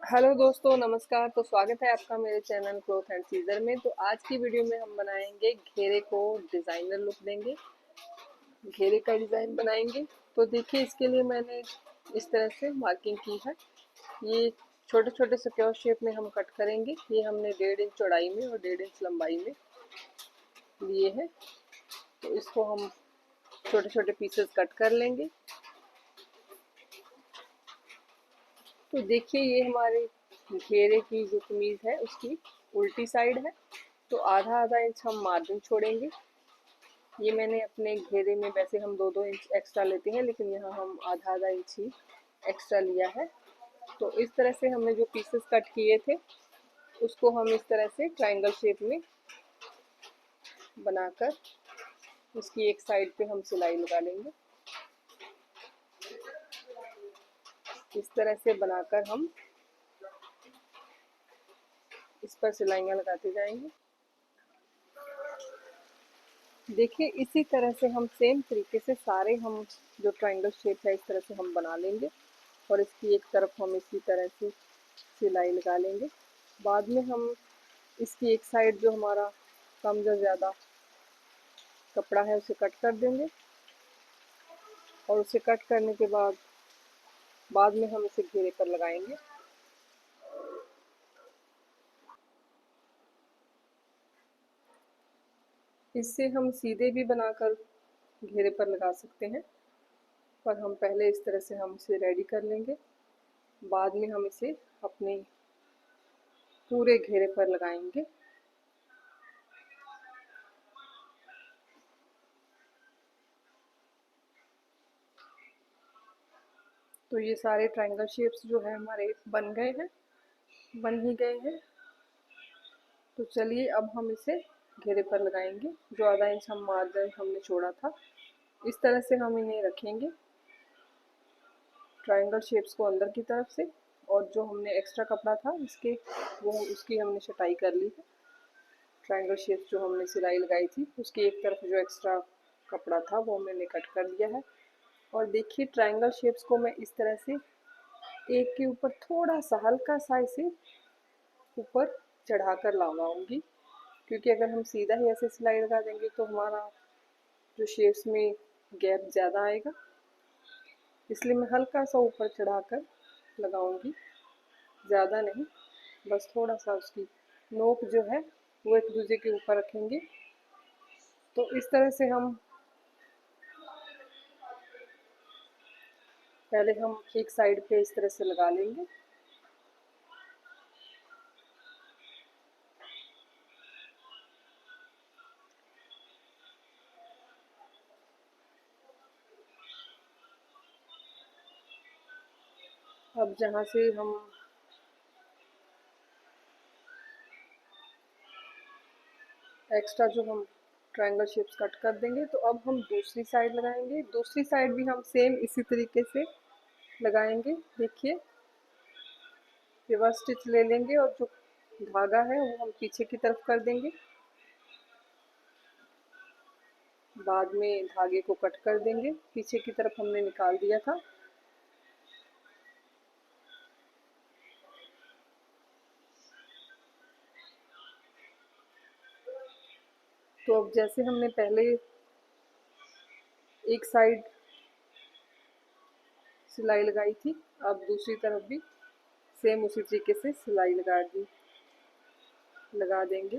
Hello दोस्तों, नमस्कार। तो स्वागत है आपका मेरे चैनल क्लॉथ एंड सीजर में। तो आज की वीडियो में हम बनाएंगे घेरे को डिज़ाइनर लुक देंगे, घेरे का डिज़ाइन बनाएंगे। तो देखिए, इसके लिए मैंने इस तरह से मार्किंग की है। ये छोटे छोटे सिक्योर शेप में हम कट करेंगे। ये हमने 1.5 इंच चौड़ाई में और 1.5 इंच लंबाई में लिए हैं। तो इसको हम छोटे छोटे पीसेस कट कर लेंगे। तो देखिए, ये हमारे घेरे की जो कमीज है उसकी उल्टी साइड है। तो आधा आधा इंच हम मार्जिन छोड़ेंगे। ये मैंने अपने घेरे में, वैसे हम 2-2 इंच एक्स्ट्रा लेते हैं, लेकिन यहाँ हम आधा आधा इंच ही एक्स्ट्रा लिया है। तो इस तरह से हमने जो पीसेस कट किए थे उसको हम इस तरह से ट्रायंगल शेप में बनाकर उसकी एक साइड पे हम सिलाई लगा लेंगे। इस तरह से बनाकर हम इस पर सिलाइयाँ लगाते जाएंगे। देखिए, इसी तरह से हम सेम तरीके से सारे हम जो ट्रायंगल शेप है इस तरह से हम बना लेंगे और इसकी एक तरफ हम इसी तरह से सिलाई लगा लेंगे। बाद में हम इसकी एक साइड जो हमारा कम या ज़्यादा कपड़ा है उसे कट कर देंगे और उसे कट करने के बाद में हम इसे घेरे पर लगाएंगे। इससे हम सीधे भी बनाकर घेरे पर लगा सकते हैं, पर हम पहले इस तरह से हम इसे रेडी कर लेंगे। बाद में हम इसे अपने पूरे घेरे पर लगाएंगे। तो ये सारे ट्रायंगल शेप्स जो है हमारे बन गए हैं, बन ही गए हैं। तो चलिए, अब हम इसे घेरे पर लगाएंगे। जो आधा इंच हम मार्जिन हमने छोड़ा था, इस तरह से हम इन्हें रखेंगे ट्रायंगल शेप्स को अंदर की तरफ से, और जो हमने एक्स्ट्रा कपड़ा था इसके वो उसकी हमने छटाई कर ली है। ट्रायंगल शेप्स जो हमने सिलाई लगाई थी उसकी एक तरफ जो एक्स्ट्रा कपड़ा था वो मैंने कट कर लिया है। और देखिए, ट्रायंगल शेप्स को मैं इस तरह से एक के ऊपर थोड़ा सा हल्का सा इसे ऊपर चढ़ाकर लगाऊंगी, क्योंकि अगर हम सीधा ही ऐसे सिलाई लगा देंगे तो हमारा जो शेप्स में गैप ज़्यादा आएगा। इसलिए मैं हल्का सा ऊपर चढ़ाकर लगाऊंगी, ज़्यादा नहीं, बस थोड़ा सा उसकी नोक जो है वो एक दूसरे के ऊपर रखेंगे। तो इस तरह से हम पहले हम एक साइड पे इस तरह से लगा लेंगे। अब जहाँ से हम एक्स्ट्रा जो हम ट्रायंगल शेप्स कट कर देंगे, तो अब हम दूसरी साइड लगाएंगे। दूसरी साइड भी हम सेम इसी तरीके से लगाएंगे। देखिए, रिवर्स स्टिच ले लेंगे और जो धागा है वो हम पीछे की तरफ कर देंगे। बाद में धागे को कट कर देंगे, पीछे की तरफ हमने निकाल दिया था। तो अब जैसे हमने पहले एक साइड सिलाई लगाई थी, अब दूसरी तरफ भी सेम उसी तरीके से सिलाई लगा देंगे।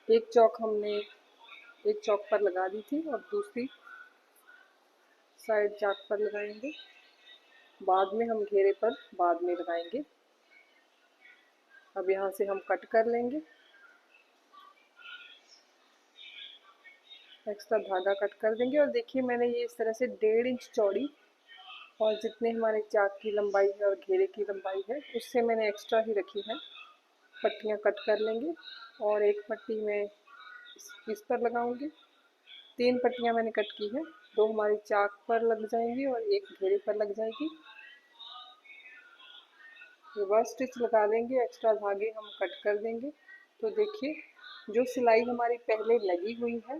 एक चौक हमने एक चौक पर लगा दी थी और दूसरी साइड चाक पर लगाएंगे। बाद में हम घेरे पर बाद में लगाएंगे। अब यहाँ से हम कट कर लेंगे, एक्स्ट्रा धागा कट कर देंगे। और देखिए, मैंने ये इस तरह से 1.5 इंच चौड़ी और जितने हमारे चाक की लंबाई है और घेरे की लंबाई है उससे मैंने एक्स्ट्रा ही रखी है। पट्टियाँ कट कर लेंगे और एक पट्टी मैं इस पर लगाऊंगी। 3 पट्टियाँ मैंने कट की है, 2 हमारी चाक पर लग जाएंगी और एक घेरे पर लग जाएगी। रिवर्स स्टिच लगा देंगे, एक्स्ट्रा धागे हम कट कर देंगे। तो देखिए, जो सिलाई हमारी पहले लगी हुई है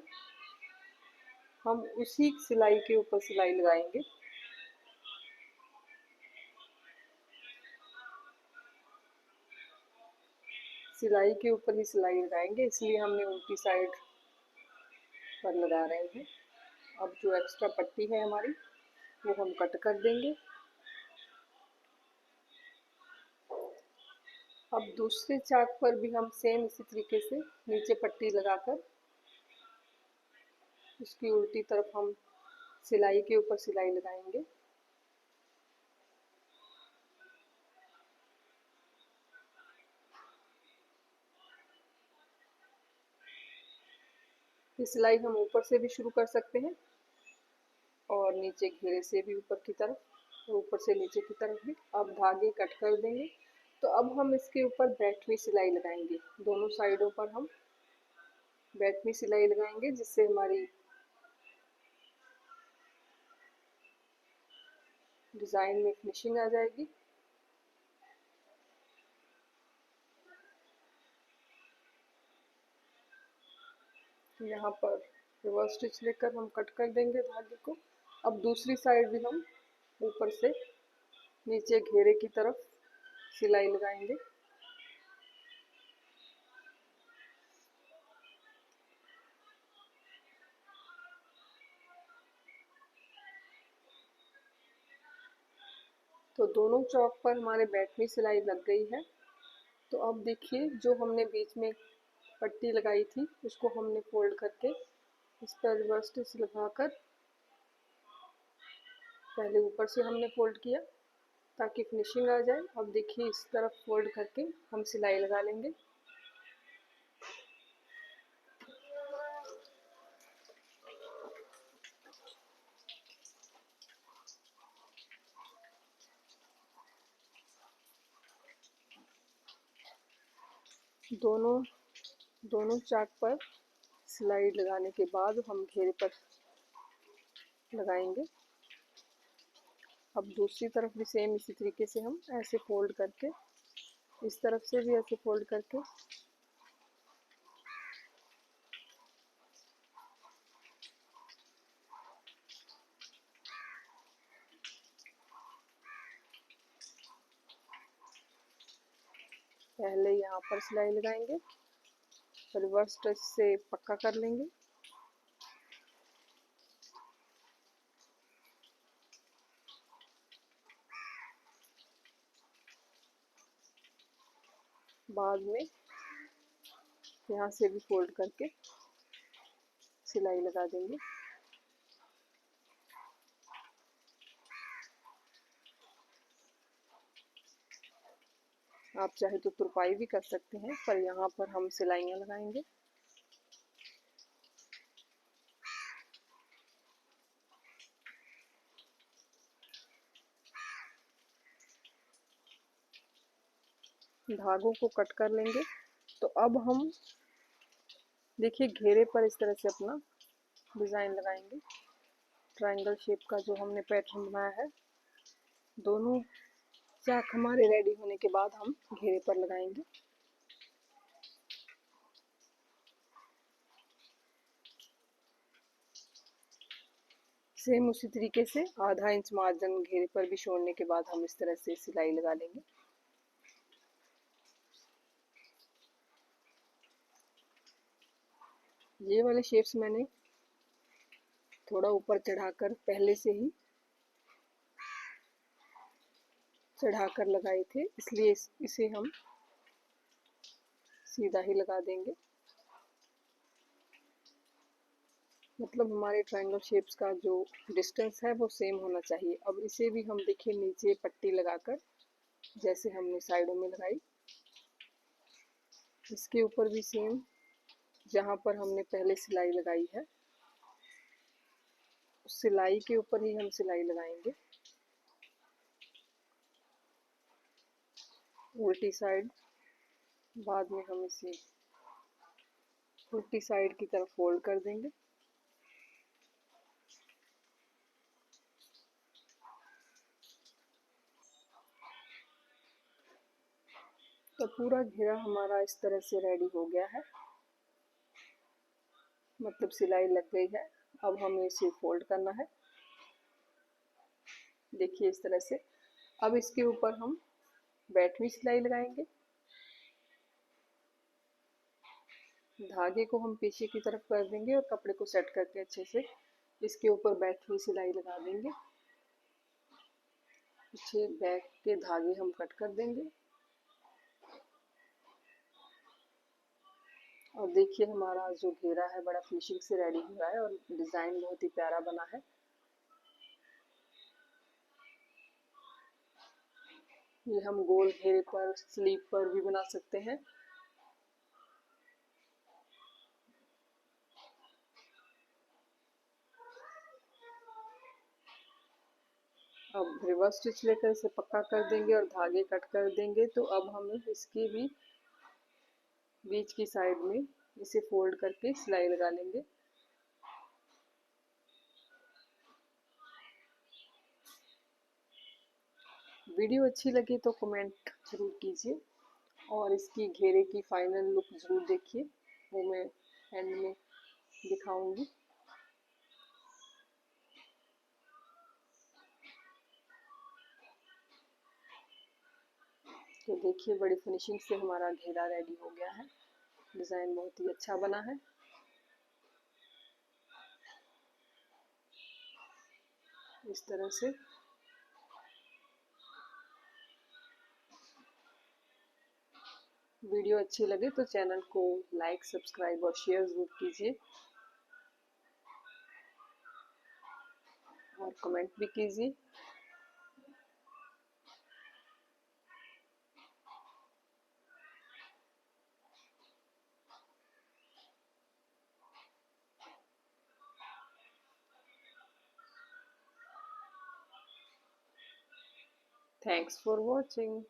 हम उसी सिलाई के ऊपर सिलाई लगाएंगे। सिलाई के ऊपर ही सिलाई लगाएंगे, इसलिए हमने उल्टी साइड पर लगा रहे हैं। अब जो एक्स्ट्रा पट्टी है हमारी वो हम कट कर देंगे। अब दूसरे चाक पर भी हम सेम इसी तरीके से नीचे पट्टी लगाकर उसकी उल्टी तरफ हम सिलाई के ऊपर सिलाई लगाएंगे। ये सिलाई हम ऊपर से भी शुरू कर सकते हैं और नीचे घेरे से भी ऊपर की तरफ, और ऊपर से नीचे की तरफ भी। अब धागे कट कर देंगे। तो अब हम इसके ऊपर बैठवी सिलाई लगाएंगे। दोनों साइडों पर हम बैठवी सिलाई लगाएंगे, जिससे हमारी डिज़ाइन में फिनिशिंग आ जाएगी। यहाँ पर रिवर्स स्टिच लेकर हम कट कर देंगे धागे को। अब दूसरी साइड भी हम ऊपर से नीचे घेरे की तरफ सिलाई लगाएंगे। तो दोनों चौक पर हमारे बैठवी सिलाई लग गई है। तो अब देखिए, जो हमने बीच में पट्टी लगाई थी उसको हमने फोल्ड करके इस पर रिवर्स स्टिच लगाकर पहले ऊपर से हमने फोल्ड किया ताकि फिनिशिंग आ जाए। अब देखिए, इस तरफ फोल्ड करके हम सिलाई लगा लेंगे। दोनों दोनों चाक पर सिलाई लगाने के बाद हम घेरे पर लगाएंगे। अब दूसरी तरफ भी सेम इसी तरीके से हम ऐसे फोल्ड करके, इस तरफ से भी ऐसे फोल्ड करके पहले यहाँ पर सिलाई लगाएंगे, रिवर्स स्टिच से पक्का कर लेंगे। बाद में यहाँ से भी फोल्ड करके सिलाई लगा देंगे। आप चाहे तो तुरपाई भी कर सकते हैं, पर यहाँ पर हम सिलाइयाँ लगाएंगे। धागों को कट कर लेंगे। तो अब हम देखिए, घेरे पर इस तरह से अपना डिज़ाइन लगाएंगे। ट्रायंगल शेप का जो हमने पैटर्न बनाया है, दोनों चाक हमारे रेडी होने के बाद हम घेरे पर लगाएंगे। सेम उसी तरीके से आधा इंच मार्जिन घेरे पर भी छोड़ने के बाद हम इस तरह से सिलाई लगा लेंगे। ये वाले शेप्स मैंने थोड़ा ऊपर चढ़ाकर पहले से ही चढ़ाकर लगाए थे, इसलिए इसे हम सीधा ही लगा देंगे। मतलब हमारे ट्रायंगल शेप्स का जो डिस्टेंस है वो सेम होना चाहिए। अब इसे भी हम देखिए नीचे पट्टी लगाकर, जैसे हमने साइडों में लगाई, इसके ऊपर भी सेम जहाँ पर हमने पहले सिलाई लगाई है उस सिलाई के ऊपर ही हम सिलाई लगाएंगे। उल्टी साइड, बाद में हम इसे उल्टी साइड की तरफ फोल्ड कर देंगे। तो पूरा घेरा हमारा इस तरह से रेडी हो गया है, मतलब सिलाई लग गई है। अब हमें इसे फोल्ड करना है, देखिए इस तरह से। अब इसके ऊपर हम बैठवीं सिलाई लगाएंगे। धागे को हम पीछे की तरफ कर देंगे और कपड़े को सेट करके अच्छे से इसके ऊपर बैठवीं सिलाई लगा देंगे। पीछे बैक के धागे हम कट कर देंगे और देखिए हमारा जो घेरा है बड़ा फिनिशिंग से रेडी हुआ है और डिज़ाइन बहुत ही प्यारा बना है। ये हम गोल घेरे पर, स्लीव पर भी बना सकते हैं। अब रिवर्स स्टिच लेकर इसे पक्का कर देंगे और धागे कट कर देंगे। तो अब हम इसकी भी बीच की साइड में इसे फोल्ड करके सिलाई लगा लेंगे। वीडियो अच्छी लगी तो कमेंट जरूर कीजिए और इसकी घेरे की फाइनल लुक जरूर देखिए, वो मैं एंड में दिखाऊंगी। तो देखिए बड़ी फिनिशिंग से हमारा घेरा रेडी हो गया है। डिज़ाइन बहुत ही अच्छा बना है। इस तरह से वीडियो अच्छी लगे तो चैनल को लाइक, सब्सक्राइब और शेयर जरूर कीजिए और कमेंट भी कीजिए। Thanks for watching.